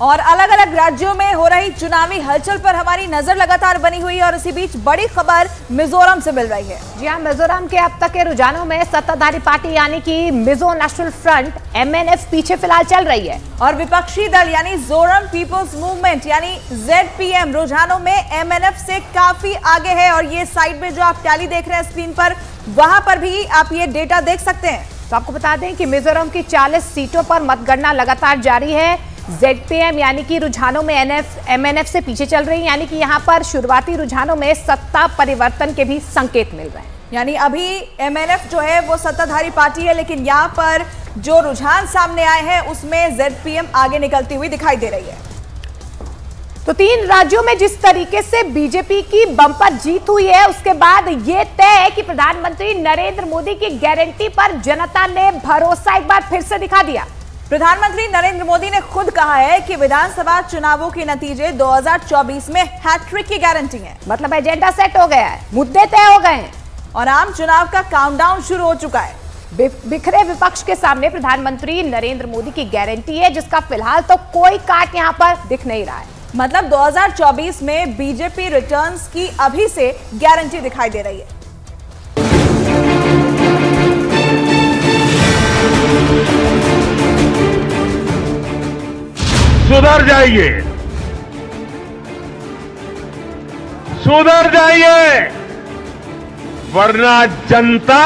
और अलग अलग राज्यों में हो रही चुनावी हलचल पर हमारी नजर लगातार बनी हुई है और इसी बीच बड़ी खबर मिजोरम से मिल रही है। जी हां, मिजोरम के अब तक के रुझानों में सत्ताधारी पार्टी यानी कि मिजो नेशनल फ्रंट MNF पीछे फिलहाल चल रही है और विपक्षी दल यानी जोरम पीपल्स मूवमेंट यानी ZPM रुझानों में MNF से काफी आगे है। और ये साइड में जो आप टैली देख रहे हैं स्क्रीन पर, वहां पर भी आप ये डेटा देख सकते हैं। तो आपको बता दें कि मिजोरम की 40 सीटों पर मतगणना लगातार जारी है। ZPM यानी कि रुझानों में MNF से पीछे चल रही है, यानी कि यहाँ पर शुरुआती रुझानों में सत्ता परिवर्तन के भी संकेत मिल रहे हैं। यानी अभी MNF जो है वो सत्ताधारी पार्टी है, लेकिन यहाँ पर जो रुझान सामने आए हैं उसमें ZPM आगे निकलती हुई दिखाई दे रही है। तो 3 राज्यों में जिस तरीके से बीजेपी की बम्पर जीत हुई है, उसके बाद ये तय है कि प्रधानमंत्री नरेंद्र मोदी की गारंटी पर जनता ने भरोसा एक बार फिर से दिखा दिया। प्रधानमंत्री नरेंद्र मोदी ने खुद कहा है कि विधानसभा चुनावों के नतीजे 2024 में हैट्रिक की गारंटी है। मतलब एजेंडा सेट हो गया है, मुद्दे तय हो गए हैं और आम चुनाव का काउंटडाउन शुरू हो चुका है। बिखरे विपक्ष के सामने प्रधानमंत्री नरेंद्र मोदी की गारंटी है, जिसका फिलहाल तो कोई काट यहां पर दिख नहीं रहा है। मतलब 2024 में बीजेपी रिटर्न्स की अभी से गारंटी दिखाई दे रही है। सुधर जाइए, सुधर जाइए, वरना जनता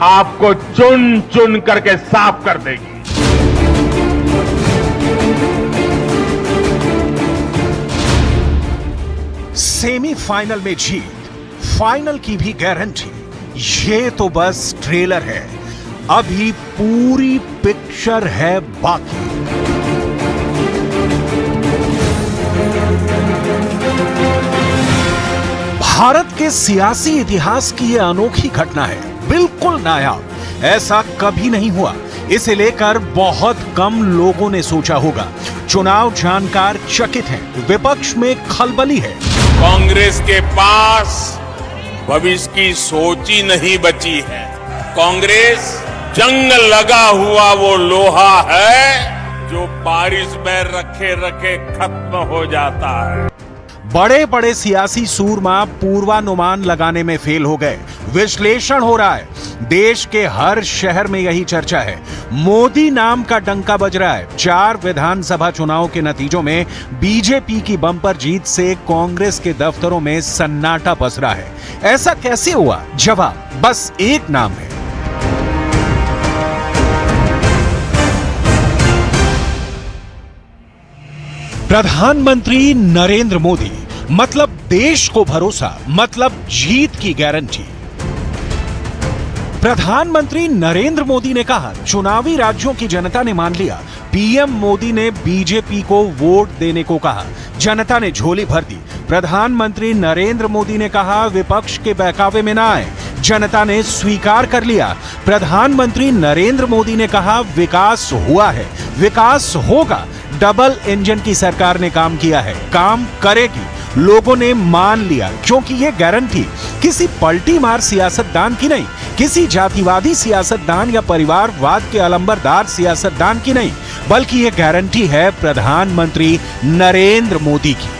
आपको चुन चुन करके साफ कर देगी। सेमीफाइनल में जीत, फाइनल की भी गारंटी, ये तो बस ट्रेलर है, अभी पूरी पिक्चर है बाकी। भारत के सियासी इतिहास की यह अनोखी घटना है, बिल्कुल नायाब, ऐसा कभी नहीं हुआ। इसे लेकर बहुत कम लोगों ने सोचा होगा। चुनाव जानकार चकित हैं, विपक्ष में खलबली है। कांग्रेस के पास भविष्य की सोच ही नहीं बची है। कांग्रेस जंग लगा हुआ वो लोहा है जो बारिश में रखे रखे खत्म हो जाता है। बड़े बड़े सियासी सूरमा पूर्वानुमान लगाने में फेल हो गए। विश्लेषण हो रहा है, देश के हर शहर में यही चर्चा है। मोदी नाम का डंका बज रहा है। 4 विधानसभा चुनाव के नतीजों में बीजेपी की बम्पर जीत से कांग्रेस के दफ्तरों में सन्नाटा पसरा रहा है। ऐसा कैसे हुआ? जवाब बस एक नाम है, प्रधानमंत्री नरेंद्र मोदी। मतलब देश को भरोसा, मतलब जीत की गारंटी। प्रधानमंत्री नरेंद्र मोदी ने कहा, चुनावी राज्यों की जनता ने मान लिया। पीएम मोदी ने बीजेपी को वोट देने को कहा, जनता ने झोली भर दी। प्रधानमंत्री नरेंद्र मोदी ने कहा, विपक्ष के बहकावे में ना आए, जनता ने स्वीकार कर लिया। प्रधानमंत्री नरेंद्र मोदी ने कहा, विकास हुआ है, विकास होगा। डबल इंजन की सरकार ने काम किया है, काम करेगी। लोगों ने मान लिया, क्योंकि ये गारंटी किसी पलटी मार सियासतदान की नहीं, किसी जातिवादी सियासतदान या परिवारवाद के अलंबरदार सियासतदान की नहीं, बल्कि ये गारंटी है प्रधानमंत्री नरेंद्र मोदी की।